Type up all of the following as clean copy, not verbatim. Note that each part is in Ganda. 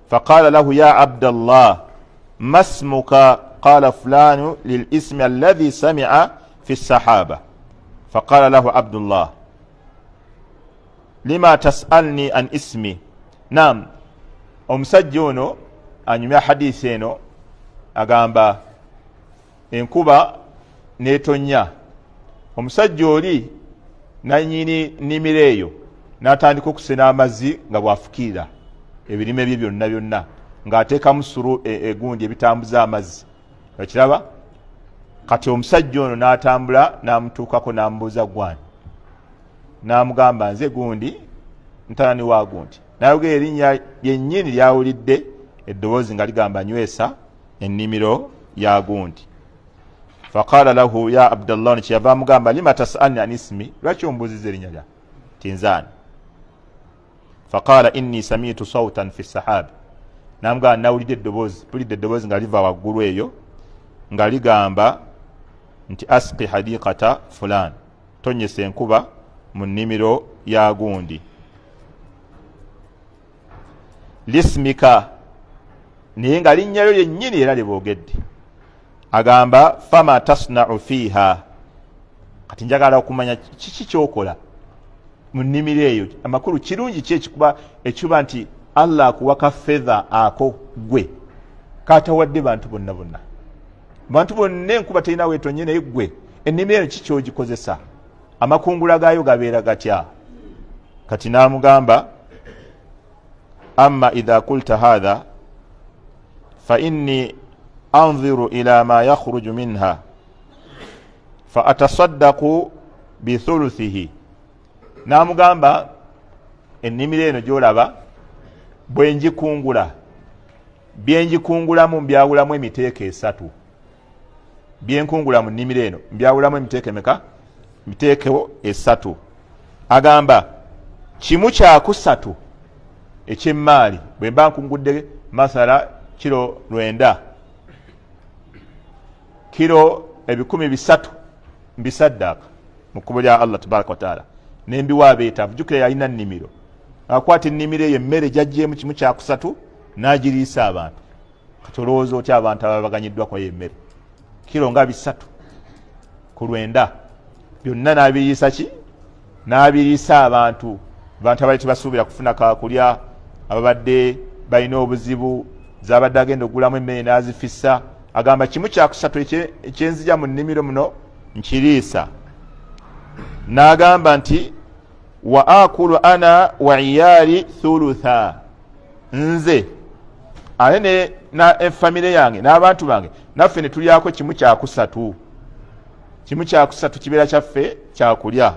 فقال له يا عبد الله ما اسمك قال فلان للاسم الذي سمع في السحابة فقال له عبد الله لما تسألني عن اسمي نعم omusajja ono anyumya hadisi eno agamba enkuba netonya omusajja oli nanyini nimiro eyo n'atandika okusena amazzi nga bwafukirira ebirime bye byonna ng'ateekamu suru egundi ebitambuza amazzi okiraba kati omusajja ono n'atambula n'amutuukako n'amubuuza gwani n'amugamba nze gundi ntalani wa gundi n'ayogera erinnya lyennyini lyawulidde eddoboozi nga ligamba nywesa ennimiro ya gundi faqala lahu ya abdallah nikyeyava amugamba lima tasalni an ismi lwaki ombuuziza erinnya lya tinzaani faqala inni samitu sautan fi sahabi namugamba nawulidde eddoboozi nga liva waggulu eyo nga ligamba nti asqi hadiqata fulan tonyesa enkuba mu nnimiro ya gundi lismika naye nga linnyayo lyennyini era liboogedde agamba fama tasna'u fiha kati njagala okumanya kiki kyokola mu nnimiro eyo amakulu kirungi ki ekikuba ekiba nti Allah akuwaka fedha ako gwe katawadde bantu bonna enkuba terina weetonye naye gwe ennimiro eno kiki ogikozesa amakungula gaayo gabeera gatya kati n'amugamba amma idha qulta hadha fa inni anziru ila ma yakhruju minha fa atasaddaqu bi thuluthihi n'amugamba ennimiro eno gy'olaba bwenjikungula byenjikungulamu mbyawulamu emiteeko 3 byenkungula mu nnimiro eno mbyawulamu emiteeko emeka miteeko 3 agamba kimu kyakusatu ekyemmaali bwe mba nkungudde masala kilo 9 kilo 300 mbisaddaaka mu kkubo lya Allah tabaraka wa taala nembiwa abeetaavu jjukira yalina nnimiro akwata ennimiro eyo emmere gyajjeemu kimu kyakusatu n'agiriisa abantu kati olowooza otya abantu ababaganyiddwako emmere kilo nga 3 ku 9 byonna n'abiriisa ki n'abiriisa abantu abaali tebasuubira kufuna kakulya ababadde balina obuzibu zabadde agenda okugulamu emmere n'azifissa agamba kimu kyakusatu ekyenzija mu nnimiro muno nkiriisa n'agamba nti wa akulu ana wa iyali thulutha nze ate na efamile yange n'abantu bange naffe ne tulyako kimu kyakusatu kibeera kyaffe kyakulya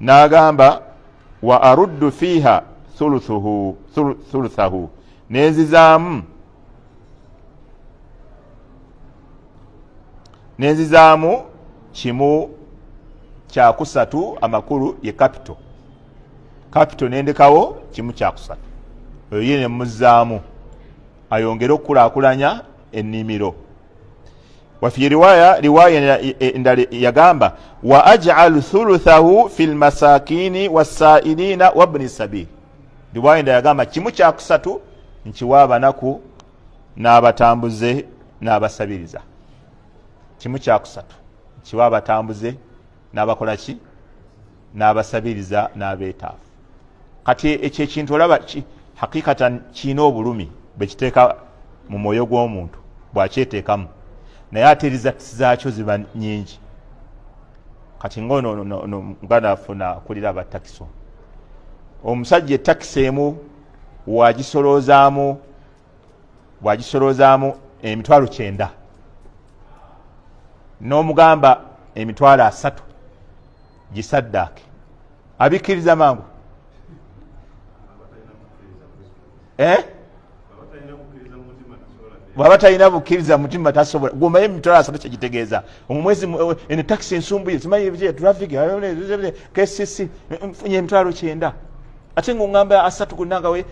n'agamba wa aruddu fiha thuluthahu nenzizaamu kimu kyakusatu amakulu ye kapito nendekawo kimu kyakusatu eyo ye nemuzaamu ayongere okukulaakulanya ennimiro wafi riwaya endala yagamba wa aj'al thuluthahu fil masakini wasailina wabni sabil riwaya endala yagamba kimu kyakusatu nkiwa abanaku n'abatambuze n'abasabiriza kimu kyakusatu nkiwa abatambuze n'abakola ki n'abasabiriza n'abeetaavu kati ekyo ekintu olaba hakikatan kiina obulumi bwekiteeka mu mwoyo gw'omuntu bwakyeteekamu naye ate rizati zaakyo ziba nyingi kati ngono nga nafuna kulira abatakiso omusajja etakisi emu bwagisolozaamu emitwalo 9 n'omugamba emitwalo 3 gisaddaake abikkiriza mangu bwaba talina bukkiriza mutima tasobola gomaye emitwalo 3 kyegitegeeza omumwezi eno takisi ensumbuye simanyi traffic KCC nfunye emitwalo 9 ate ng'ongamba 3 kunangawe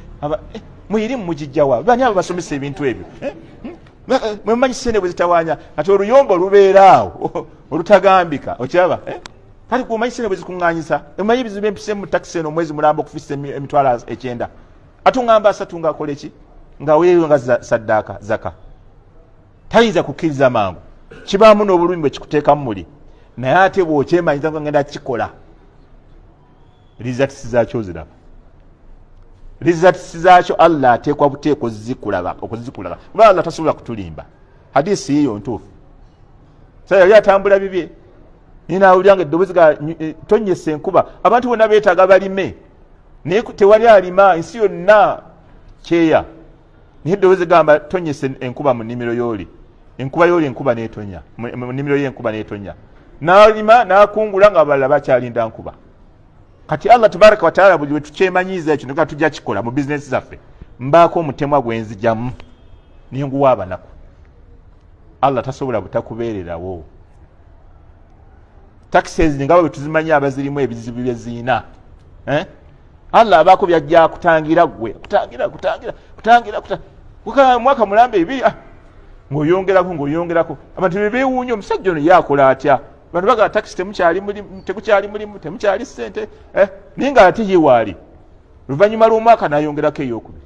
muyirimu mugijjawa bani abo basomesa ebintu ebyo mwemanyi sene bwe zitawanya ati oluyombo lubeeraawo olutagambika okiraba kati kumanyi sene bwe zikuŋŋaanyisa emanyi ebizibu empise mu takisi eno omwezi mulamba okufisa emitwalo 9 ate ongamba 3 ng'akola eki nga weeyo nga saddaka zaka tayinza kukkiriza mangu kibaamu n'obulumi bwe kikuteekamu muli naye ate bw'okyemanyiza nga ngenda kikola rizatisi zaakyo ziraba rizatisi zaakyo Allah ateekwa buteeko okuzikulaba kuba Allah tasobola kutulimba hadisi yiyo ntuufu so yali atambula bibye ninaawulira nga eddoboozi ga tonnyesa enkuba abantu bonna beetaaga balime naye tewali alima ensi yonna kyeya naye eddoboozi gamba tonnyesa enkuba mu nnimiro y'oli enkuba n'etonya mu nnimiro y'enkuba n'etonya n'alima n'akungula nga abalala bakyalinda nkuba kati Allah tabaraka wataala buli wetukyemanyiiza ekyo nga tujja kikola mu bizinesi zaffe mbaako omutemwa gwenzijamu ninguwa abanaku Allah tasobola butakubeererawo taxes nga bwe tuzimanyi abazirimu ebizibu bye ziina Allah abaako byajja kutangira gwe kutangira mwaka mulambe ebiri ng'oyongerako abantu bebeewuunya omusajja ono yakola atya abantu bagala taxi tekukyali mulimu temukyali ssente naye nga ate ye waali luvannyuma lw'omwaka n'ayongerako ey'okubiri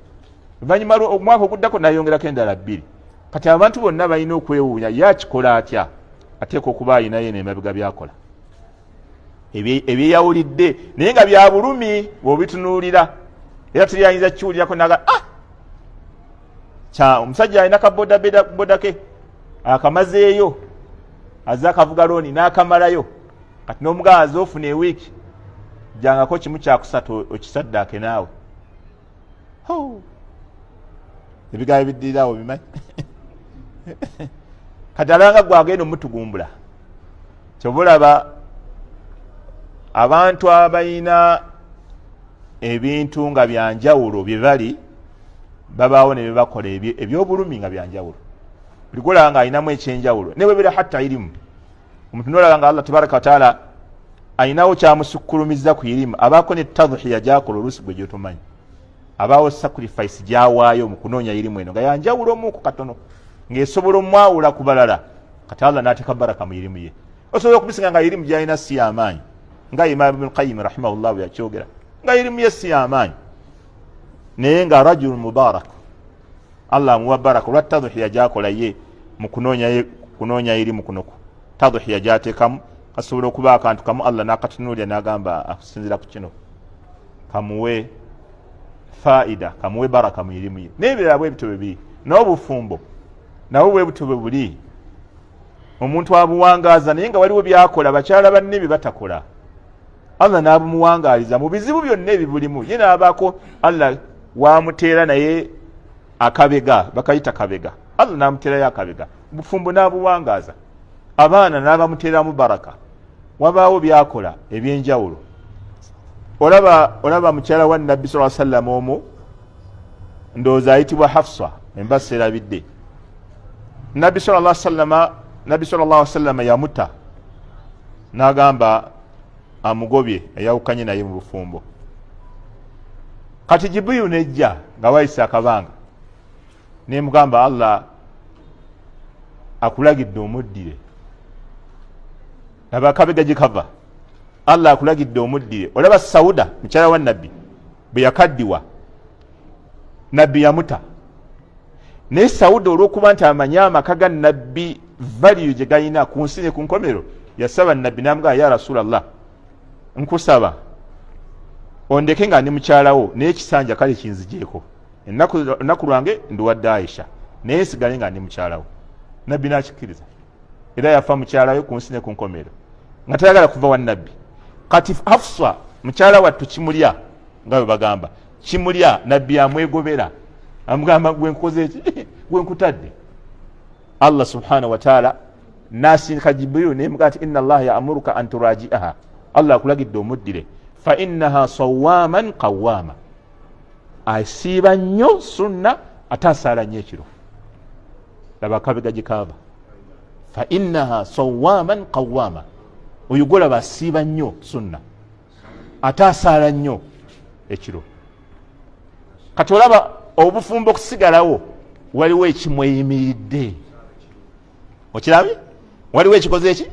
luvannyuma omwaka oguddako n'ayongerako endala bbiri kati abantu bonna balina okwewuunya yakikola atya ateeka okuba ayinayo n'emabega byakola ebyeyawulidde naye nga bya bulumi bw'obitunuulira era teyayinza kiwulirako naga omusajja alina kaboda ke akamazeeyo azze akavuga looni n'akamalayo kati n'omugazi ofuna ewiiki jangako kimu kyakusatu okisaddaake naawe ebigambo biddirirawo bimanyi kati alanga gwe agenda omutugumbula kyobulaba abantu abalina ebintu nga byanjawulo bye bali babaawo ne bebakola ebyobulumi nga byanjawulo buli golaba nga alinamu ekyenjawulo ne bwebera hatta irimu omuntu nolaba nga Allah tabaraka wataala ayinawo kyamusukkulumiza ku irimu abaako ne tadhiya gyakola oluusi gwe gyotomanyi abaawo sacrifice gyawaayo mu kunoonya irimu eno nga yanjawulo omuku katono ng'esobola omwawula ku balala kati Allah n'ateeka baraka mu irimu ye osobola okubisinga nga irimu gyalina si y'amaanyi nga Imam Ibn Qayyim rahimahullah bwe yakyogera nga irimu ye si y'amaanyi naye nga rajulu mubarak Allah amuwa baraka olwa tadhiya gyakola ye mu kunoonya irimu kunoku tadhiya gyateekamu kasobola okuba akantu kamu Allah n'akatunuulira n'agamba akusinzira ku kino kamuwe faida kamuwe baraka mu irimu ye n'ebirala bwe bityo bibiri n'obufumbo nabo bwe butyo bwe buli omuntu abuwangaaza naye nga waliwo byakola bakyala banne bye batakola Allah n'abumuwangaaliza mu bizibu byonna ebibulimu ye n'abaako Allah wamuteera naye akabega bakayita kabega Allah n'amuteerayo akabega bufumbo n'abuwangaaza abaana n'abamuteeramu baraka wabaawo byakola ebyenjawulo olaba mukyala wa Nabbi sallallahu alaihi wasallam omu ndowooza ayitibwa Hafsa embasa erabidde Nabbi sallallahu alaihi wasallam yamuta n'agamba amugobye eyawukanye naye mu bufumbo kati Jibrilu nejja nga wayise akabanga nemugamba Allah akulagidde omuddire laba akabega gikava Allah akulagidde omuddire olaba Sauda mukyala wa Nabbi bwe yakaddiwa Nabbi yamuta naye Sauda olw'okuba nti amanya amaka ga Nabbi value gye galina ku nsi ne ku nkomero yasaba Nabbi n'amugamba ya Rasulallah nkusaba ondeke nga ndi mukyalawo naye ekisanja kale kinzijeeko ennaku lwange nduwadde Aisha naye nsigale nga ndi mukyalawo Nabbi n'akikkiriza era yafa mukyalawe ku nsi ne ku nkomero nga tayagala kuva wa Nabbi kati Hafsa mukyala wattu kimulya nga bwe bagamba kimulya Nabbi amwegobera amugamba gwe nkoze eki gwe nkutadde Allah subhanahu wa ta'ala nasindika Jibrilu nemugamba nti inna Allah ya'muruka an turaji'aha Allah akulagidde omuddire fa innaha sawaman qawama asiiba nnyo sunna ate asaala nnyo ekiro laba akabega gikaava fa innaha sawaman qawama oyo golaba asiiba nnyo sunna ate asaala nnyo ekiro kati olaba obufumbo okusigalawo waliwo ekimweyimiridde okirabye waliwo ekikoze eki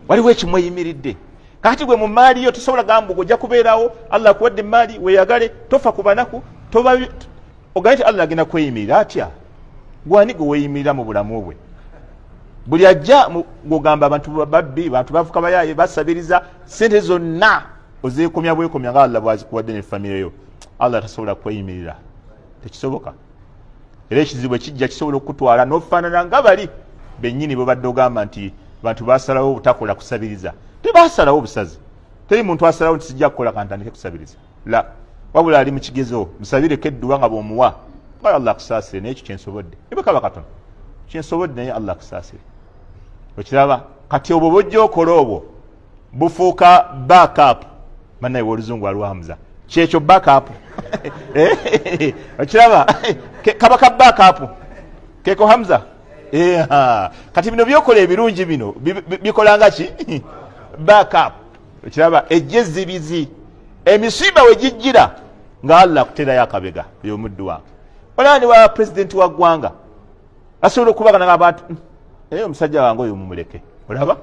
waliwo ekimweyimiridde kakati gwe mu maali yo tosobola gamba ojja kubeerawo Allah akuwadde maali weeyagale tofa ku banaku oganyiti Allah agenda kweyimirira atya gwani gwe weeyimirira mu bulamu bwe buli ajja ng'ogamba abantu babbi bantu bavuka bayaye basabiriza sente zonna ozeekomya bwekomya nga Allah bwazikuwadde ne famire yo Allah tasobola kweyimirira tekisoboka era ekizibu ekijja kisobola okutwala n'ofaanana nga bali bennyini bwe badde ogamba nti bantu basalawo obutakola kusabiriza tebasalawo obusazi teri muntu asalawo nti sijja kukola kantandike kusabiriza la wabula ali mu kigezo musabireko edduwa nga bw'omuwa nga Allah akusaasire naye ekyo kyensobodde ebekaba katono kyensobodde naye Allah akusaasire okiraba kati obwo bojja okola obwo bufuuka backup mannaye w'oluzungu alwamuza kyekyo backup okiraba kaba ka backup keko Hamza kati bino byokola ebirungi bino bikolanga ki backup okiraba ejjezibizi emisiba we gijjira nga Allah akuterayo akabega y'omuddu wange olani wa president wa ggwanga asobola okubagana ng'abantu omusajja wange oyo mumuleke olaba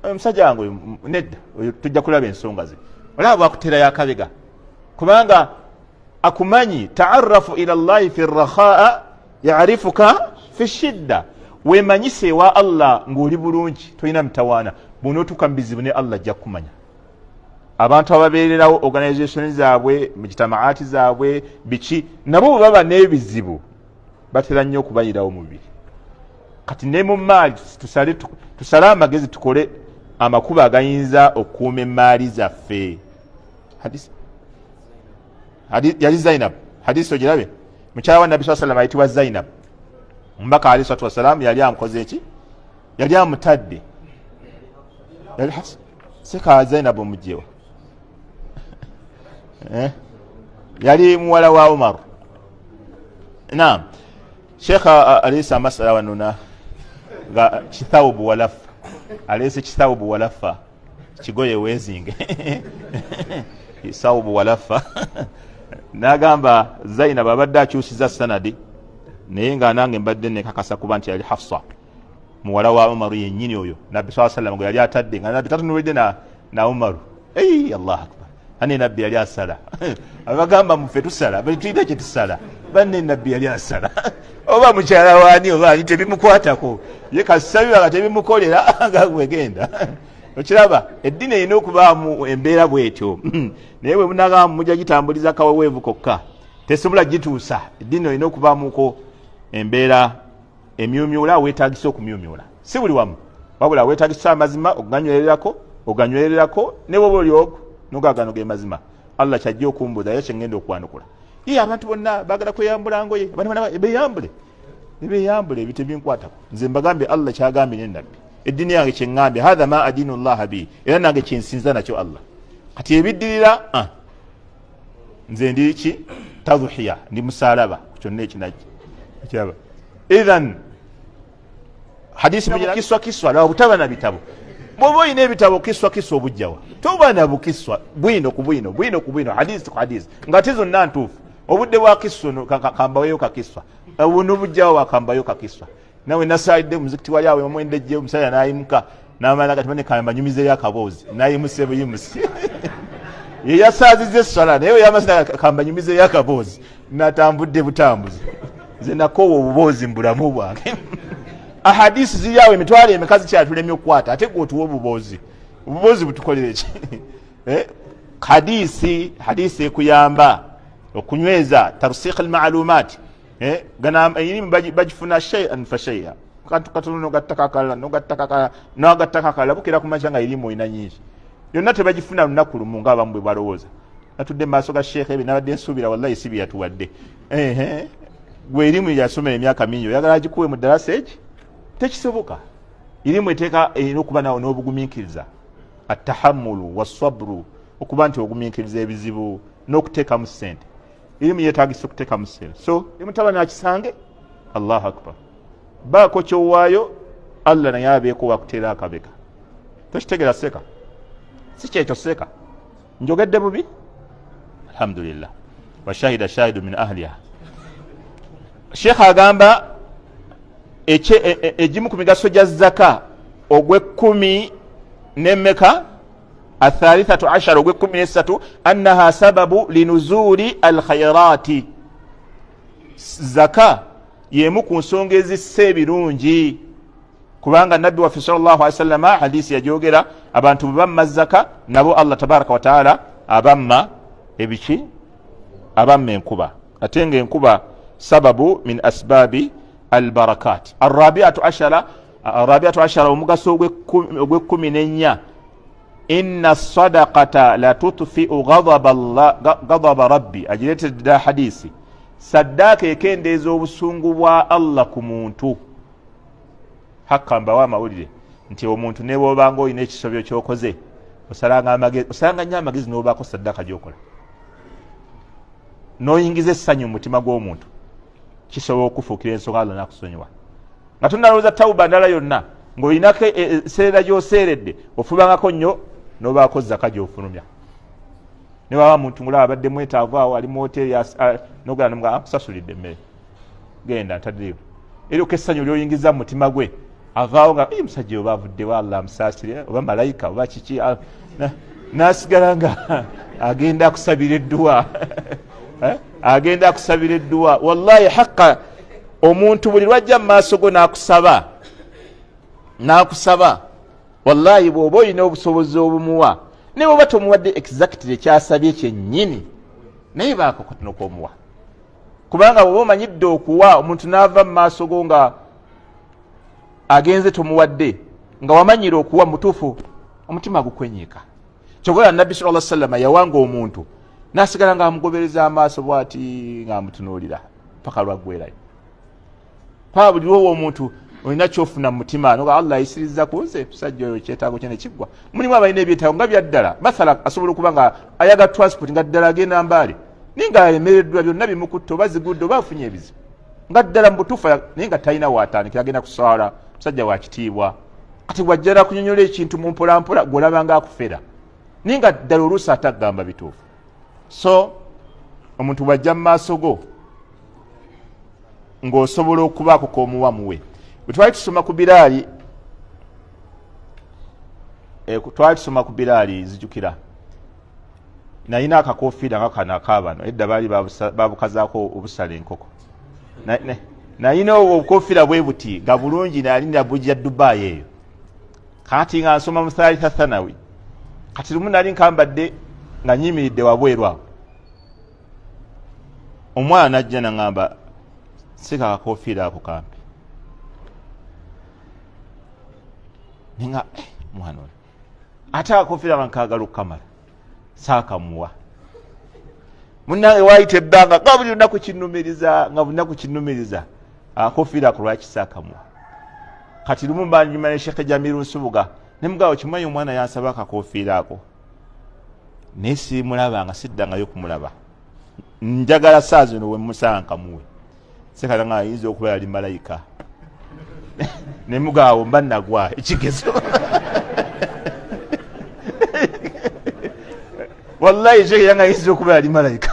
omusajja wange oyo nedda oyo tujja kulaba ensonga ze olaba bwakuterayo akabega kubanga akumanyi taarafu ila llahi fi rrakhaa yarifuka fi shidda weemanyise ewa Allah ng'oli bulungi tolina mitawaana bw'onootuuka mu bizibu ne Allah ajja kumanya abantu ababeererawo organization zaabwe mu kitamaati zaabwe biki nabo bwe baba n'ebizibu batera nnyo okubayirawo mu bibiri kati ne mu maali tusale amagezi tukole amakubo agayinza okukuuma emaali zaffe yali Zainab hadisi ogirabe mukyala wa Nabbi sallallahu alayhi wa sallam ayitibwa Zainab omubaka alayhi salatu wassalaamu yali amukoze eki yali amutadde yali seka Zainab omugyewa yali muwala wa Umar naam Sheikh alisa masala wanuna ga kithawabu walafa alisa kithawabu walafa kigoye wezinge kithawabu walafa nagamba Zainab abadde akyusiza sanadi naye nga nange mbadde nekakasa kuba nti yali Hafsa muwala wa Umar yennyini oyo Nabbi sallallahu alayhi wa sallam gwe yali atadde nga Nabbi tatunulidde na Umar Allah akbar ane Nabbi yali asala abagamba mufe tusala bali tuyita kye tusala banne Nabbi yali asala oba mukyala waani oba ani tebimukwatako ye kasabira nga tebimukolera nga gwegenda okiraba eddiini erina okubaamu embeera bwetyo naye bwe bunagamba mujja gitambuliza kaweweevu kokka tesobola gituusa eddiini erina okubaamuko embeera emyumyula weetagisa okumyumyula si buli wamu wabula weetagisa amazima oganywererako ne bwoba oli ogwo nogagano ge mazima Allah kyajja okumbuuza ye kyengenda okwanukula ye abantu bonna baagala kweyambula ngoye beyambule ebitebinkwatako nze mbagambye Allah kyagambye n'ennabbi eddiini yange kyeŋŋambye hatha ma adiinu llaha bi era nange kyensinza nakyo Allah kati ebiddirira nze ndi ki tadhuhiya ndi musalaba kyonna ekinajja kyaba idhan hadisi kiswa lwa butaba na bitabo bwoba olina ebitabo kiswa obujjawa toba na bukiswa bwino ku bwino hadisi ku hadisi nga te zonna ntuufu obudde bwa kiswa kambaweyo kakiswa buno bujjawo wakambayo kakiswa nawe nasalidde muzikiti wali awe omwendejje omusajja nayimuka n'amala kati bane kambanyumizeyo akaboozi nayimuse buyimusi ye yasaazizza esswala naye yamasina kambanyumizeyo akaboozi natambudde butambuzi nze nakoowa obuboozi mu bulamu bwange ahadisi ziri awo emitwalo emikazi kyatulemye okukwata ate gwotuwa obuboozi butukolere ki hadisi ekuyamba okunyweza tarsikh almalumat ganam bajifuna shay'an fa shay'a katono nogattakakala bukira kumacha nga ilimu ina nyingi yonna tebagifuna lunaku lumu nga bamwe balowooza natudde maaso ga sheekh ebi nabadde nsuubira wallahi sibi yatuwadde gwe erimu yasomera emyaka mingi oyagala agikuwe mu darasa eki tekisoboka erimu eteeka erina okuba nawo n'obugumiikiriza attahammulu wassabru okuba nti ogumiikiriza ebizibu n'okuteekamu ssente erimu yeetaagisa okuteekamu ssente so emutabani akisange Allahu akbar baako kyowaayo Allah naye abeeko wakuteera akabega tokitegera seka si kyekyo seka njogedde bubi alhamdulillah washahida shahidu min ahliha Sheikh agamba egimu ku migaso gya zaka ogw'ekkumi n'emmeka athalithatu ashara ogw'ekkumi n'essatu annaha sababu linuzuli alkhayrati zaka yemu ku nsonga ezissa ebirungi kubanga nabbi waffe sallallahu alaihi wasallam hadisi yajogera abantu bamma zaka nabo Allah tabaraka wa taala abamma ebiki abamma enkuba ate nga enkuba sababu min asbabi albarakat arabiatu ashara omugaso ogw'14 inna sadaqata la tutfi'u ghadaba rabbi ajiretedde hadisi saddaka ekendeeza obusungu bwa Allah ku muntu hakka mbawa amawulire nti omuntu ne bw'obanga olina ekisobyo ky'okoze osanga nnyo amagezi n'obaako saddaka gy'okola n'oyingiza essanyu mu mutima gw'omuntu kisobola okufuukira ensonga Allah n'akusonyiwa nga tonnalowooza tawuba ndala yonna ng'olinako eseera gy'oseeredde ofubangako nnyo n'obaako zaka gy'ofulumya ne waba muntu mulaba abadde mwetaavu awo ali mu hoteri n'ogala nomuga akusasulidde emmere genda ntaddeyo era okessanyu ly'oyingiza mu mutima gwe avaawo nga musajja oba avuddewo Allah amusaasire oba malayika oba kiki n'asigala nga agenda akusabira edduwa agenda akusabira edduwa wallahi hakka omuntu buli lwajja mu maaso go n'akusaba wallahi bw'oba olina obusobozi obumuwa ne bw'oba tomuwadde exactly ekyasabye kyennyini naye baako katono k'omuwa kubanga bw'oba omanyidde okuwa omuntu n'ava mu maaso go nga agenze tomuwadde nga wamanyire okuwa mutuufu omutima gukwenyiika kyogola nabbi sallallahu alaihi wasallam yawanga omuntu n'asigala ng'amugobereza amaaso bw'ati ng'amutunuulira paka lwaggwerayo paa buli lwowa omuntu olina kyofuna mu mutima noga Allah ayisiriza ku nze musajja oyo kyetaago kye ne kiggwa mulimu abalina ebyetaago nga byaddala masala asobola okuba nga ayaga transport nga ddala agenda mbaale naye nga alemereddwa byonna bimukutta oba zigudde oba afunye ebizibu nga ddala mu butuufu naye nga talina waatandikira agenda kusaala musajja wa kitiibwa kati wajjala kunyonyola ekintu mu mpolampola gw'olaba nga akufera naye nga ddala oluusi atagamba bituufu so omuntu bwajja mu maaso go ng'osobola okubaako k'omuwa muwe twali tusoma ku Bilaali zijjukira nalina akakofiira nga kano akaabano edda baali babukazaako obusala enkoko nalina obukofiira bwe buti nga bulungi nalinda bujja Dubai eyo kati nga nsoma mu thalitha thanawi kati lumu nali nkambadde nga nyimiridde wabweru awo omwana najja naŋŋamba sika akakofiira ako kampi ninga mwana ono ate akakofiira bankagala okukamala saakamuwa munnange waayita ebbanga nga buli lunaku kinnumiriza akakofiira ako lwaki saakamuwa kati lumu mbanjuma ne Sheikh Jamiru Nsubuga ne mugawo kimanyi omwana yansaba akakofiira ako naye siimulaba nga siddangayo kumulaba njagala saa zino we musanga nkamuwe sekala nga ayinza okuba yali malayika ne mugaawo mba nagwa ekigezo wallahi Sheikh yanga ayinza okuba yali malayika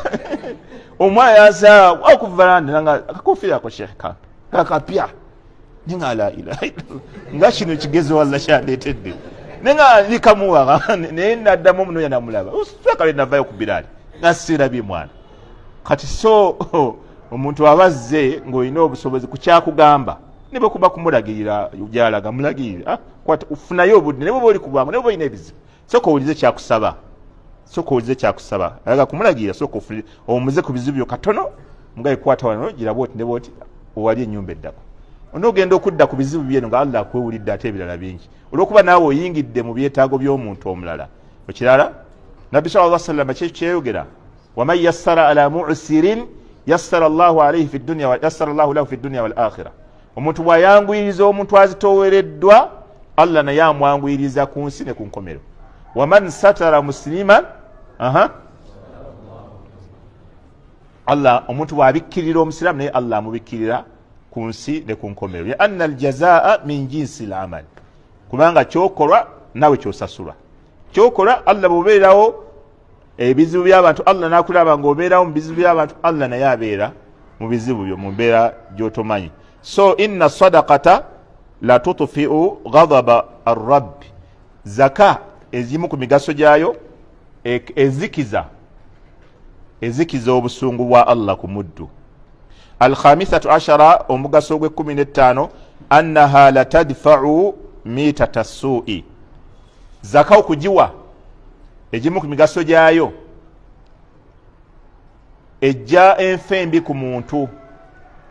omwana yansa okuvalanda nga akakofiira ako Sheikh kakapya ninga la ilaha nga kino ekigezo wallahi kyandeetedde nenga likamuwa naye naddamu omunonya namulaba usakale navayo ku Bilaali nga sirabye mwana kati so omuntu abazze ng'olina obusobozi ku kyakugamba ne bwe kuba kumulagirira gyalaga mulagirira kwata ufunayo obudde ne bwe oli kubanga ne bwe olina ebizibu soka owulize kyakusaba alaga kumulagirira soka omuze ku bizibu katono mugaye kwata wano giraba oti ne bwoti owali ennyumba eddako onogenda okudda ku bizibu byeno nga Allah akwewulidde ate ebirala bingi olw'okuba naawe oyingidde mu byetaago by'omuntu omulala ekirala nabbi sallallahu alaihi wasallam kyeyogera waman yassara ala mu'sirin yassara Allahu alayhi fi dunya wa yassara Allahu lahu fi dunya wal akhirah omuntu bw'ayanguyiriza omuntu azitoowereddwa Allah naye amwanguyiriza ku nsi ne ku nkomero waman satara musliman Allah omuntu bw'abikkirira omusiraamu naye Allah amubikkirira ku nsi ne ku nkomero ya anna aljazaa min jinsi al-amal kubanga kyokolwa nawe kyosasulwa kyokola Allah bw'obeerawo ebizibu by'abantu Allah n'akulaba ng'obeerawo mu bizibu by'abantu Allah naye abeera mu bizibu byo mu mbeera gy'otomanyi so inna sadaqata la tutfi'u ghadaba ar-rabb zaka ezimu ku migaso gyayo ezikiza obusungu bwa Allah ku muddu alkhamisatu ashara omugaso gwe 15 annaha latadfa'u mitata su'i zaka okujiwa ejimu ku migaso gyayo ejja enfembi ku muntu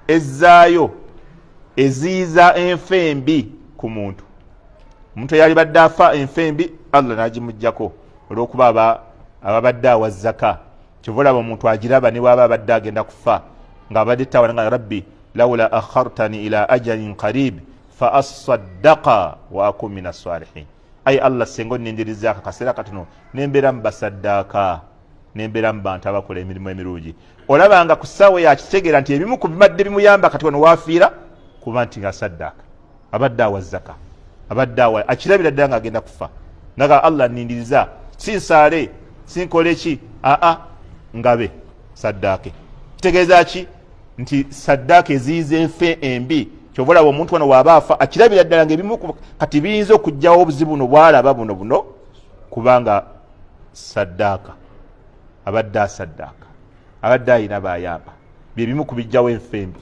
ezzaayo eziiza enfembi ku muntu omuntu yali badde afa enfembi Allah n'agimujjako olw'okuba ababadde awa zaka kivulaba omuntu agiraba ne bwaba abadde agenda kufa ng'abadde tawananga rabbi lawla akhartani ila ajalin qarib fa asaddaqa wa akun min as-salihin ay Allah sengo nindiriza akaseera katono nembeera mu basaddaaka nembeera mu bantu abakola emirimu emirungi olabanga ku ssaawa yakitegeera nti ebimu ku bimadde bimuyamba kati wano waafiira kuba nti nga saddaaka abadde awa zaka abadde awa akirabira ddala ng'agenda kufa naga Allah nindiriza sinsaale sinkole ki ngabe saddaake kitegeeza ki nti saddaaka eziyiza enfe embi kyobulaba omuntu wano waaba afa akirabira ddala ng'ebimu kati biyinza okugyawo obuzibu buno bwalaba buno kubanga saddaaka abadde asaddaaka abadde ayina bayamba byebimu ku bijjawo enfe embi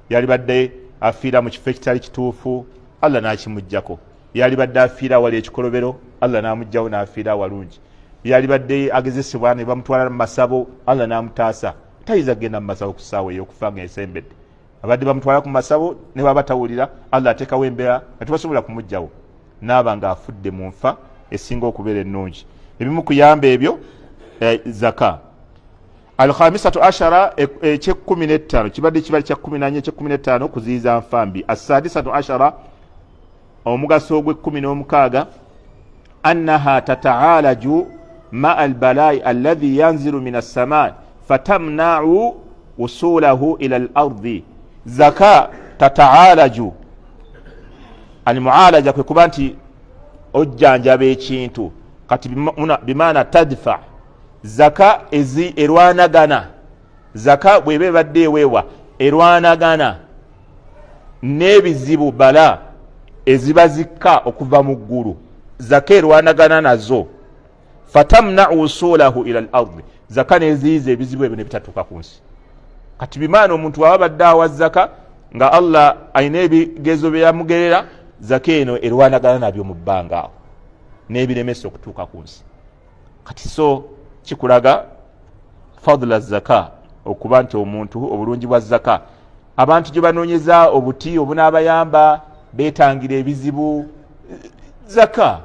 yali badde afiira mu kifo ekitali kituufu Allah n'akimuggyako yali badde afiira wali ekikolobero Allah n'amugjawo n'afiira awalungi yali badde agezesebwa ne bamutwala mu masabo Allah n'amutaasa tayiza kugenda mu masabo ku ssaawa ey'okufa ng'esembedde abadde bamutwala ku masabo ne baba batawulira Allah ateekawo embeera nga tebasobola kumugjawo n'aba ng'afudde mu nfa esinga okubeera ennungi ebimu kuyamba ebyo zaka alkhamisatu ashara ekyekumi n'ettaano kibadde kibali kya 14 ekyekumi n'ettaano kuziyiza nfambi assadisatu ashara omugaso ogw'e16 annaha tata'alaju ma albalai alladhi yanzilu min as-samaa fatamna'u wusulahu ila al-ardi zaka tata'alaju almu'alaja kwe kuba nti ojjanjaba ekintu kati bimaana tadfa zaka erwanagana zaka bwebe badde eweewa erwanagana n'ebizibu bala eziba zikka okuva mu ggulu zaka erwanagana nazo fatamna'u wusulahu ila al-ardi zaka neziyiza ebizibu ebyo ne bitatuuka ku nsi kati bimaana omuntu waba badde awa zaka nga Allah ayina ebigezo bye yamugerera zaka eno erwanagana nabyo mu bbanga awo n'ebiremesa okutuuka ku nsi kati so kikulaga fadla zaka okuba nti omuntu obulungi bwa zaka abantu gye banoonyeza obuti obunaabayamba beetangira ebizibu zaka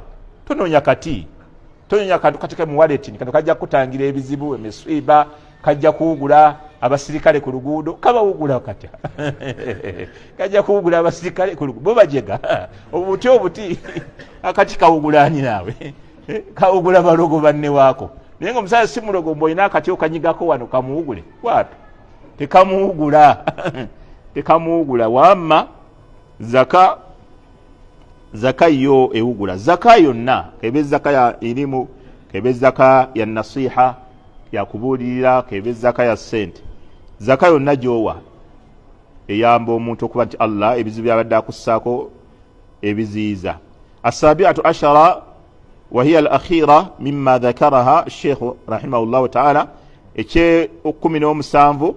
tonoonya kati tonoonya kantu katika mu wallet kantu kajja kutangira ebizibu emiswiba kajja kuwugula abasirikale ku luguudo kabawugula kati kajja kuwugula abasirikale ku luguudo bo bajega obuti akati kawugulani naawe kawugula balogo banne waako naye nga omusajja si mulogo mboyina akati okanyigako wano kamuwugule wapi tekamuwugula wamma zaka yo ewugula zaka yonna kebe zaka ya elimu kebe zaka ya nasiha ya kubuulirira kebe zaka ya sente zaka yonna gyowa eyamba omuntu okuba nti Allah ebizibu byabadde akussaako ebiziyiza asabiatu ashara وهي الأخيرة مما ذكرها الشيخ رحمه الله تعالى اكي اكمن ومسانفو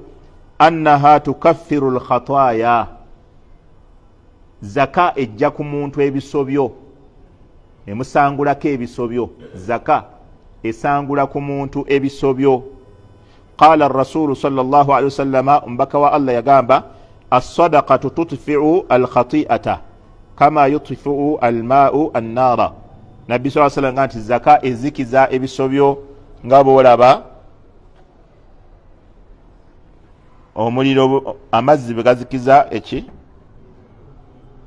أنها تكفر الخطايا زكاة اجاكم مونتو ebisobyo emusangulako ebisobyo zaka esangulako muntu ebisobyo قال الرسول صلى الله عليه وسلم mbaka wa Allah yagamba الصدقة تطفئ الخطيئة كما يطفئ الماء النار Nabbi sallallahu alayhi wa sallam nti zaka ezikiza ebisobyo nga bw'olaba omuliro amazzi begazikiza eki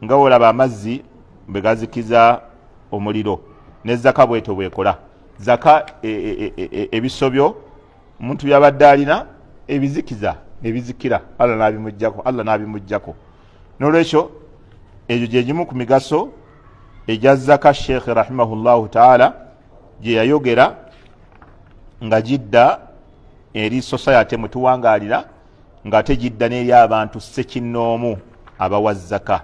nga bw'olaba amazzi begazikiza omuliro ne zaka bweto bwekola zaka ebisobyo omuntu byabadde alina ebizikiza ebizikira Allah n'abimuggyako n'olwekyo egyo gye gimu ku migaso ejja zaka Sheikh rahimahullahu ta'ala gye yayogera nga jidda eri society mutuwangalira nga tejidda n'eri abantu sekinnoomu abawa zaka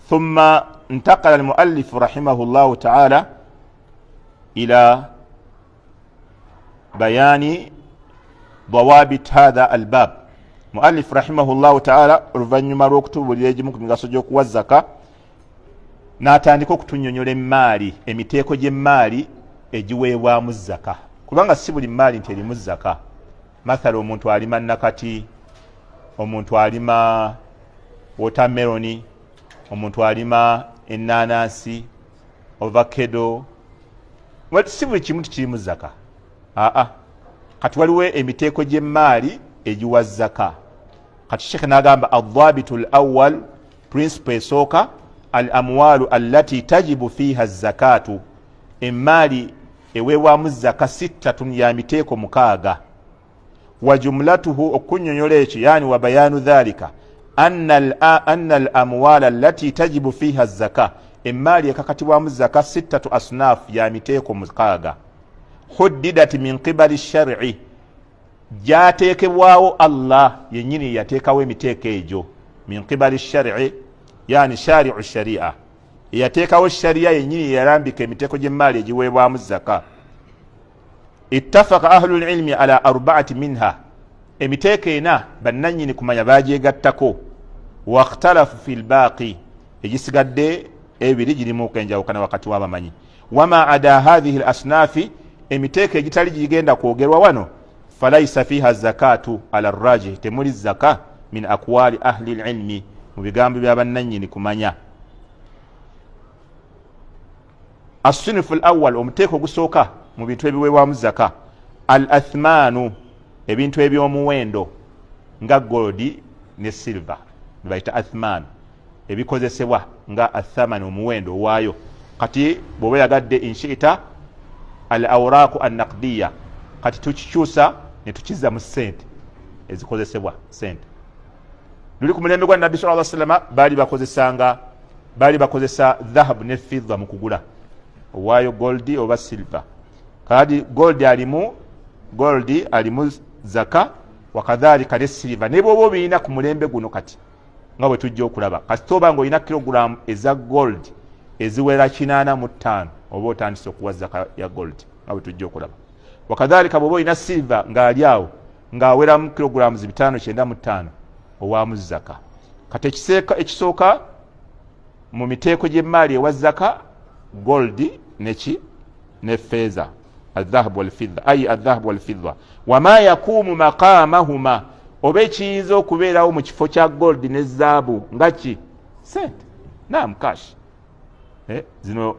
thumma انتقل المؤلف رحمه الله تعالى إلى بيان ضوابط هذا الباب muallif rahimahullahu ta'ala oluvanyuma lw'okutubulira egimu ku migaso gy'okuwa zaka n'atandika okutunnyonnyola emmaali emiteeko gy'emmaali egiweebwamu zaka kubanga si buli mmaali nti erimu zaka. Mathala omuntu alima nakati, omuntu alima watermeloni, omuntu alima ennaanansi, ovakado, si buli kimu tikirimu zaka. Kati waliwo emiteeko gy'emmaali egiwa zaka. Kati Sheikh n'agamba adhabitu al-awwal, principle esooka, al-amwalu allati tajibu fiha zakatu, emmaali eweebwamu zaka 6 ya miteeko 6. wa jumlatuhu okunnyonnyola ekyo yani wa bayanu dhalika anna al-amwala allati tajibu fiha zaka, emmaali ekakatibwamu zaka 6 asnaf ya miteeko 6. huddidat min qibali shar'i, gyateekebwawo Allah yennyini yateekawo emiteeko egyo. min qibali shar'i yani shari'u sharia, yateekawo sharia yennyini yalambika emiteeko gy'emmaali egiweebwamu zaka. ittafaqa ahlul ilmi ala 4 minha, emiteeko 4 bannannyini kumanya bagyegattako. wakhtalafu fil baaqi, egisigadde 2 girimu okwenjawukana wakati w'abamanyi. wama ada hadhihi al asnafi, emiteeko egitali gigenda kwogerwa wano, falaisa fiha zakatu ala rajih, temuli zaka min aqwali ahli ilmi, mu bigambo by'abannannyini kumanya. as-sinfu al-awwal, omuteeko ogusooka mu bintu ebiweebwamu zaka, al-athmanu, ebintu eby'omuwendo nga goldi ne silver, bibayita athman, ebikozesebwa nga athamani, omuwendo waayo. kati bw'oba yagadde inshita al-awraqu an-naqdiya, kati tukikyusa ne tukizza mu sente ezikozesebwa sente. luli ku mulembe gwa nabbi sallallahu alaihi wasallam baali bakozesa dhahabu ne fidda mu kugula waayo goldi oba silver. kadi goldi alimu zaka, wakadhalika ne silver. ne bw'oba obiina ku mulembe guno kati nga bwe tujja okulaba, kati toba ng'olina kilogulamu eza gold eziwera 85 oba otandise okuwa zaka ya gold nga bwe tujja okulaba. wakadhalika bw'oba olina silver ng'ali awo ng'aweramu kilogulamu 595 owaamu zaka. kati ekisooka mu miteeko gy'emmaali ewa zaka goldi ne feza, الذهب والفضة أي الذهب والفضة. وما يقوم مقامهما, oba ekiyinza okubeerawo mu kifo kya gold ne zaabu ngaki sente, naam cash. zino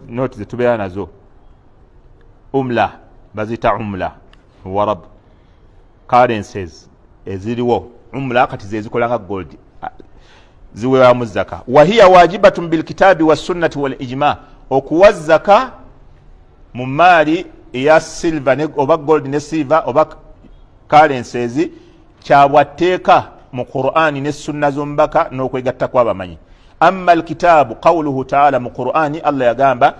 not zetubeera nazo umla, bazita umla warab, currencies eziriwo umla kati zezikola nga gold ziweebwamu zaka. wahiya wajibatun bilkitabi wassunnati wal ijma, okuwa zaka mu maali eya silver oba gold ne silver oba currencies kyabwatteeka mu Qur'ani ne sunna z'omubaka n'okwegatta kw'abamanyi. amma alkitabu qawluhu ta'ala, mu Qur'ani Allah yagamba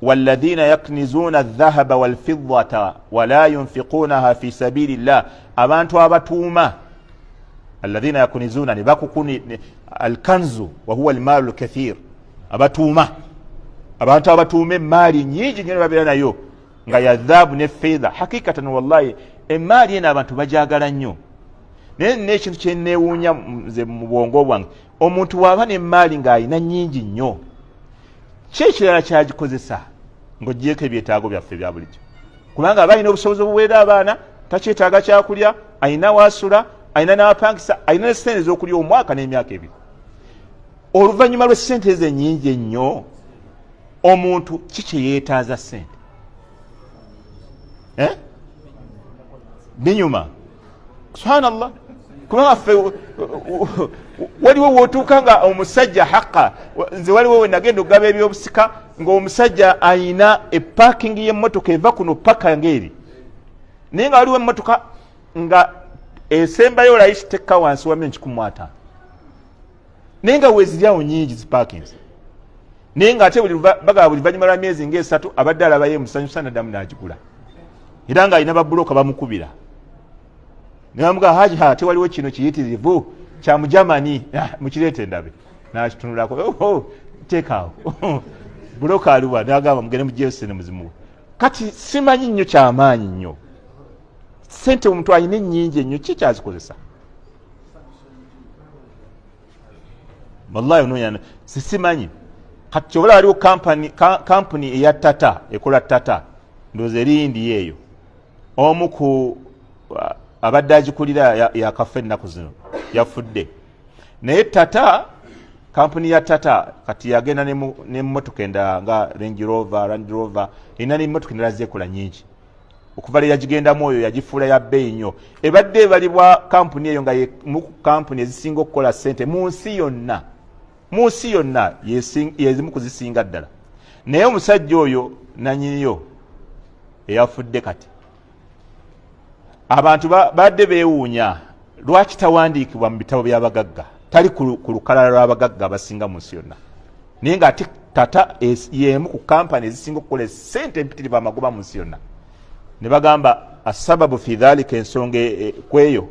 walladhina yaknizuna adh-dhahaba wal-fiddata wa la yunfiqunaha fi sabilillah, abantu abatuuma alladhina yaknizuna ne bakukuni alkanzu wa huwa almalu alkathir, abatuuma abantu abatuuma emmaali nyingi nnyo babeera nayo nga ya dhaabu ne fedha. hakikatan wallahi emmaali eno abantu bagyagala nnyo, naye n'ekintu kyenneewuunya nze mu bwongo bwange, omuntu waaba n'emmaali ng'alina nnyingi nnyo, ki ekirala kyagikozesa ng'oggyeko ebyetaago byaffe bya bulijjo? kubanga aba alina obusobozi obuweera abaana, takyetaaga kyakulya, alina waasula, alina n'abapangisa, alina ne ssente ez'okulya omwaka n'emyaka ebiri. oluvannyuma lw'essente ezo ennyingi ennyo, omuntu kiki yeetaaza ssente? binyuma subhanallah. kubanga ffe waliwo wootuuka nga omusajja haqa, nze waliwo we nagenda okugaba ebyobusika ng'omusajja ayina eparking y'emmotoka eva kuno paka ng'eri, naye nga waliwo emmotoka nga esembayo layisi tekka wansi wa $150, naye nga weeziryawo nyingi ziparkings, naye ng'ate bagaba buli luvannyuma lwa myezi ng'esatu abadde alabayo emusanyusa naddamu n'agigula, era ng'alina babuloka bamukubira. Namuga haji tewaliwo kino kiyitirivu kya mujamani, mukireete ndabe, n'akitunulako teekaawo buloka aliwa, n'agamba mugende mugyeyo ssente muzimu. kati simanyi nnyo kyamaanyi nnyo, ssente omuntu alina ennyingi ennyo, ki kyazikozesa? wallahi unonya sisimanyi kati kyobola waliwo kampuni eya Tata ekola Tata ndoze erindi yeeyo omu ku abadde agikulira yakafa ennaku zino yafudde naye Tata kampuni ya Tata kati yagenda n'emmotoka endala nga Range Rover, Land Rover erina n'emmotoka endala zeekola nyingi okuva le yagigendamu oyo yagifuula ya bbeeyi nnyo ebadde ebalibwa kampuni eyo nga mu kampuni ezisinga okukola ssente mu nsi yonna yezimu kuzisinga ddala naye omusajja oyo nanyiniyo eyafudde kati abantu badde beewuunya lwaki tawandiikibwa mu bitabo by'abagagga tali ku lukalala lw'abagagga abasinga mu nsi yonna naye ng'ate Tata y'emu ku kampani ezisinga okukola ssente empitirivu amagoba mu nsi yonna ne bagamba asababu fi dhalika ensonga kweyo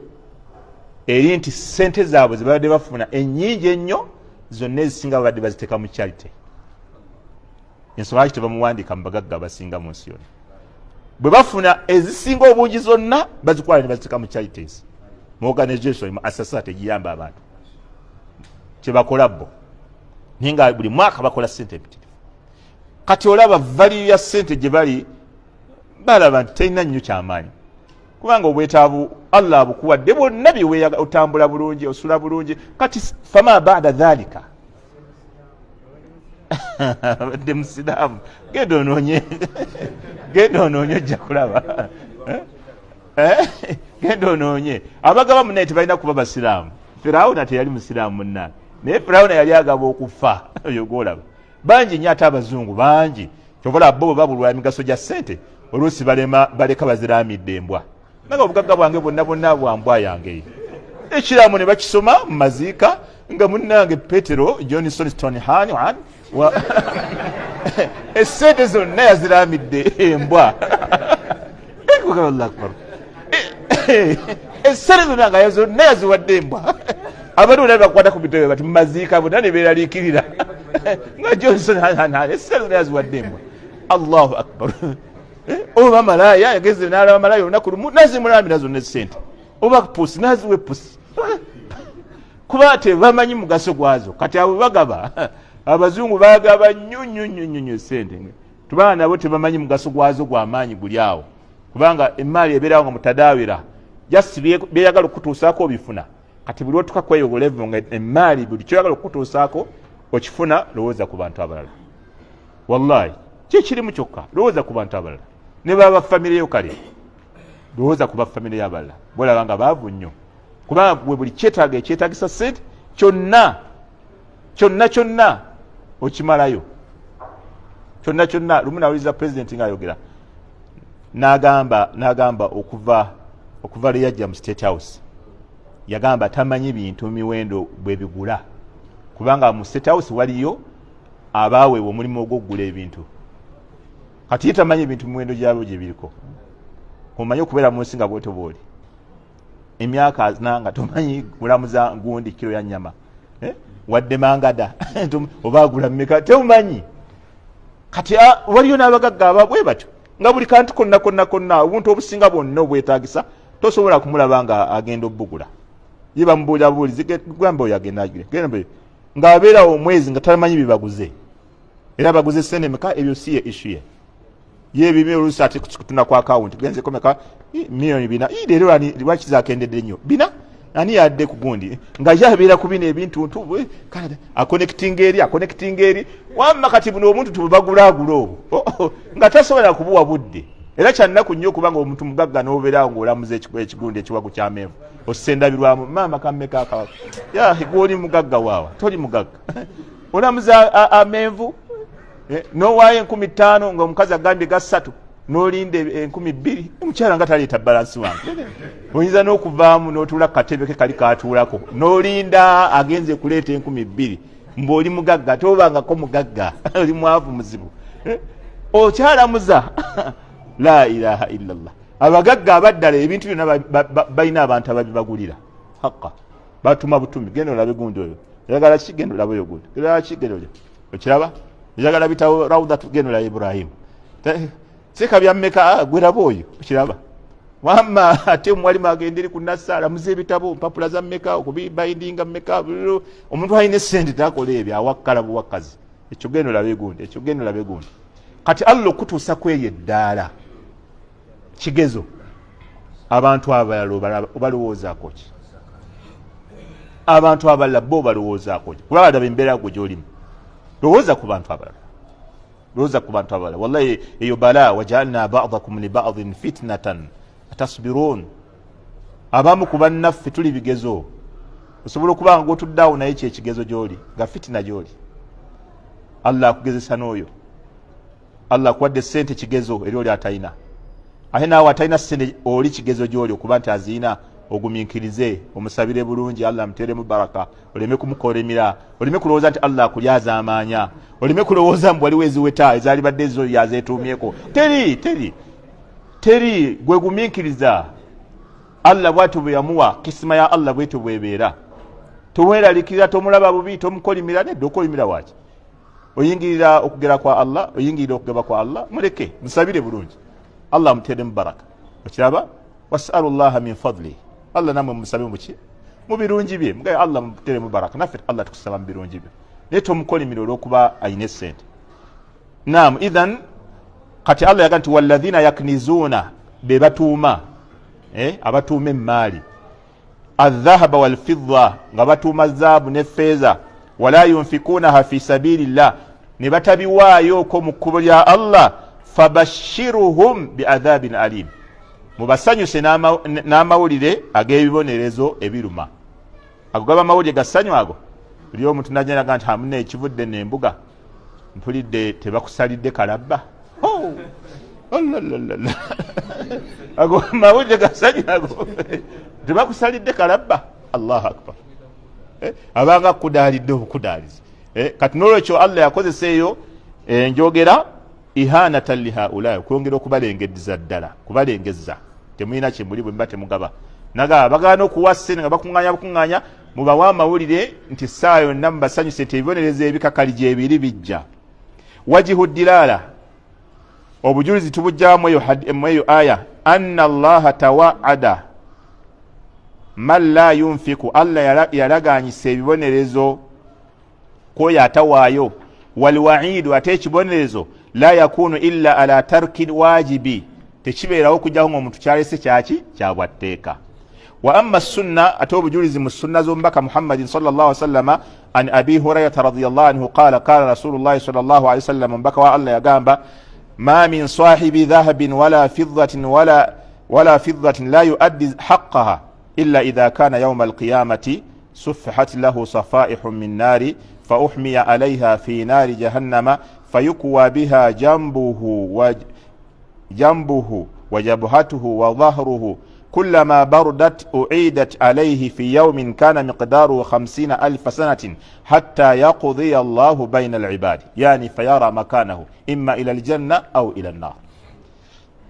eri nti ssente zaabwe ze babadde bafuna ennyingi ennyo zonna ezisinga babadde baziteeka mu charity ensonga lwaki tebamuwandiika mu bagagga abasinga mu nsi yonna bwe bafuna ezisinga obungi zonna bazikwala ne baziteeka mu charities mu organization mu asasat egiyamba abantu kyebakola bo naye nga buli mwaka bakola ssente empitirivu kati olaba value ya ssente gye bali balaba nti terina nnyo kyamaanyi kubanga obwetaavu Allah abukuwadde bwonna byeweeyaga otambula bulungi osula bulungi kati fama baada dhalika abadde musiraamu genda onoonye ojja kulaba genda onoonye abagaba munaye tebalina kuba basiraamu Firawuna teyali musiraamu munnange naye Firawuna yali agaba okufa oyo gwolaba bangi nnyo ate abazungu bangi kyobola bo bwe babulwa emigaso gya ssente oluusi baleka baziraamidde embwa naga obugagga bwange bwonna bwambwa yange ekiramu ne bakisoma mu maziika nga munnange Petero Johnson Stoneham essente zonna yaziraamidde embwa essente zonna nga zonna yaziwadde embwa abantu bonna bakwata ku bitebe bati mu maziika bonna ne beeraliikirira nga Johnson essente zonna yaziwadde embwa. Allahu akbar. Oba malaya yageze n'alaba malaya olunaku lumu nazimulamira zonna essente oba pusi naziwe pusi kuba tebamanyi mugaso gwazo kati abo bagaba abazungu bagaba nnyo ssente tubana nabo tebamanyi mugaso gwazo gw'amaanyi guli awo kubanga emaali ebeerawo nga mutadaawira just byeyagala okutuusaako obifuna kati buli otuka kweyo level nga emaali buli kyoyagala okutuusaako okifuna lowooza ku bantu abalala wallahi kikirimu kyokka lowooza ku bantu abalala ne baba famire yo kale lowooza ku bafamire y'abalala bolaba nga baavu nnyo kubanga bwe buli kyetaaga ekyetaagisa ssente kyonna okimalayo kyonna lumu nawuliza pulezidenti ng'ayogera n'agamba okuva le yajja mu State House yagamba tamanyi bintu miwendo bwe bigula kubanga mu State House waliyo abaaweebwa omulimu ogw'okugula ebintu kati ye tamanyi ebintu miwendo gyabo gye biriko omanyi okubeera mu nsi nga bwetyo bw'oli emyaka azina nga tomanyi gulamuza gundi kiro ya nnyama wadde mangada oba agula mmeka teumanyi kati waliyo n'abagagga ababwe batyo nga buli kantu konna obuntu obusinga bwonna obwetaagisa tosobola kumulaba nga agenda obbugula ye bamubuulirabuulizi gamba oyo agenda agire ng'abeerawo omwezi nga tamanyi bibaguze era baguze ssente meka ebyo si ye issue ye ebibi oluusi ate kutuna ku akawunti genzeko meka miliyoni 4 leero lwaki zakendedde nnyo 4 ani yadde ku gundi nga yabeera ku bino ebintuntu akonectinga eri wamma kati buno omuntu tubagulaagula obwo nga tasobola kubuwa budde era kyannaku nnyo okubanga omuntu mugagga n'obeerawo ng'olamuza ekigundi ekiwagu ky'amenvu osendabirwamu maama kammeka akawa gwoli mugagga waawa toli mugagga olamuza amenvu n'owaayo 15,000 ng'omukazi agambye ga 3 n'olinda 2,000 omukyala nga taleeta balansi wange oyinza n'okuvaamu n'otuula ku katebe ke kali kaatuulako n'olinda agenze kuleeta 2,000 mb'oli mugagga tobangako mugagga oli mwavu muzibu okyalamuza la ilaha illallah abagagga abaddala ebintu byonna balina abantu ababibagulira hakka batuma butumi genda olabe gundi oyo oyagala ki genda olabe oyo gundi genda olya okiraba oyagala bitawo rawda genda olabe Ibrahim seka byammeka gwera boyo okiraba wamma ate mwalimu agenderi ku nasala muze bitabo mpapula za mmeka okubibindinga mmeka omuntu ayine sente takola ebyo awakkala buwakazi ekyo gendo labe gundi kati Allah okutuusa kweye eddala kigezo abantu abalala obalowoozaako ki abantu abalala bo balowoozaako ki kulaba ddala embeera gwe gy'olimu lowooza ku bantu abalala wallahi eyo bala wajaalna ba'dakum li ba'din fitnatan atasbirun abamu ku bannaffe tuli bigezo osobola okuba nga otuddeawo naye kyekigezo gy'oli nga fitina gy'oli Allah akugezesa n'oyo Allah akuwadde ssente kigezo eri oli atayina ate naawe atayina ssente oli kigezo gy'oli okuba nti aziina ogumiikirize omusabire bulungi Allah amuteeremu baraka oleme kumukolemera oleme kulowooza nti Allah akulyaza amaanya oleme kulowooza mbu waliwo eziweta ezaali badde ezo yazeetuumyeko teri gwe gumiikiriza Allah bw'atyo bwe yamuwa kisima ya Allah bw'etyo bw'ebeera tomweralikirira tomulaba bubi tomukolimira nedda okolimira waaki oyingirira okugera kwa Allah oyingirira okugaba kwa Allah muleke musabire bulungi Allah amuteeremu baraka okiraba wasalu llaha min fadli Allah namwe musabe muki mu birungi bye mugaye Allah muteeremu baraka naffe Allah tukusaba mu birungi bye naye tomukolimira olw'okuba ayina essente naam idhan kati Allah yaga nti walladhina yaknizuuna be batuuma abatuuma emmaali adh-dhahaba wal-fidda nga batuuma zaabu ne feeza wala yunfikuunaha fi sabilillah ne batabiwaayoko mu kkubo lya Allah fabashiruhum biadhabin alim mubasanyuse n'amawulire ag'ebibonerezo ebiruma ago gaba amawulire gassanyu ago buli omuntu najanaga nti hamuna ekivudde n'embuga mpulidde tebakusalidde kalabba ago mawulire gassanyu ago tebakusalidde kalabba Allahu akbar abanga kudaalidde obukudaalizi kati n'olwekyo Allah yakozesa eyo enjogera ihanatan lihaulaya okwongera okubalengezza ddala kubalengezza temulina kyemuli bwe mba temugaba naga bagaana okuwa ssente nga bakuŋŋaanya mubawa amawulire nti saa yonna mubasanyuse tebibonereza ebikakali gyebiri bijja wajihu dilala obujulizi tubujjamu eyo aya anna allaha tawaada man la yunfiku Allah yalaganyisa ebibonerezo koyo atawaayo walwaidu ate ekibonerezo la yakunu illa ala tarki wajibi tekibeerawo okujjaho ng'omuntu kyalese kyaki kyabwatteeka wa amma sunna ate obujulizi mu sunna z'omubaka Muhammadin sallallahu alaihi wasallama an abi hurairata radiyallahu anhu qala qala rasulullahi sallallahu alaihi wasallam omubaka wa Allah yagamba ma min sahibi dhahabin wala fiddatin la yuaddi haqqaha illa idha kana yawma alqiyamati suffihat lahu safaihun min nari fa uhmiya alayha fi nari jahannama فيكوى بها جنبه وجبهته وظهره كلما بردت أعيدت عليه في يوم كان مقداره 50,000 سنة حتى يقضي الله بين العباد يعني فيرى مكانه إما إلى الجنة أو إلى النار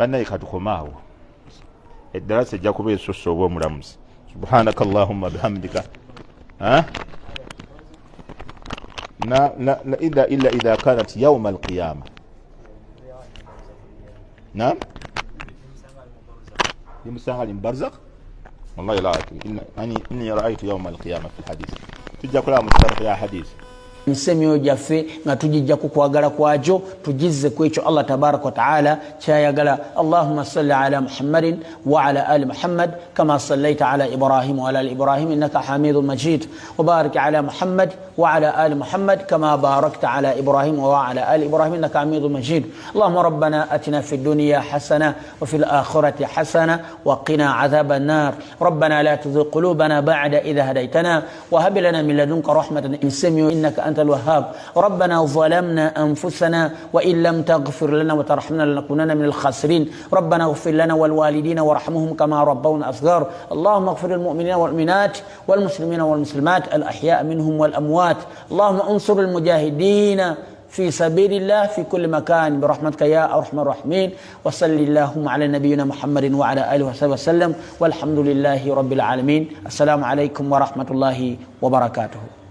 بنايك هتخماه الدراسة جاكو بي سوسو ومرمز سبحانك اللهم بحمدك لا إلا إذا كانت يوم القيامة نعم يمسهل برزخ والله لا إني رأيت يوم القيامة في الحديث تجا كلها مسترق يا حديث nsemyo jaffe nga tujijja ku kwagala kwajo tujizze kwekyo Allah tabarak wa taala kyayagala Allahumma salli ala Muhammadin wa ala ali Muhammad kama sallaita ala Ibrahim wa ala ali Ibrahim innaka Hamidul Majid wa barik ala Muhammad wa ala ali Muhammad kama barakta ala Ibrahim wa ala ali Ibrahim innaka Hamidul Majid Allahumma rabbana atina fid dunya hasana wa fil akhirati hasana wa qina adhaban nar rabbana la tuzigh qulubana ba'da idh hadaytana wa hab lana min ladunka rahmatan nsemyo innaka أنت الوهاب ربنا ظلمنا أنفسنا وإن لم تغفر لنا وترحمنا لنكونن من الخاسرين ربنا اغفر لنا والوالدين وارحمهم كما ربونا صغار اللهم اغفر للمؤمنين والمؤمنات والمسلمين والمسلمات الأحياء منهم والأموات اللهم انصر المجاهدين في سبيل الله في كل مكان برحمتك يا أرحم الراحمين وصل اللهم على نبينا محمد وعلى آله وصحبه وسلم والحمد لله رب العالمين السلام عليكم ورحمة الله وبركاته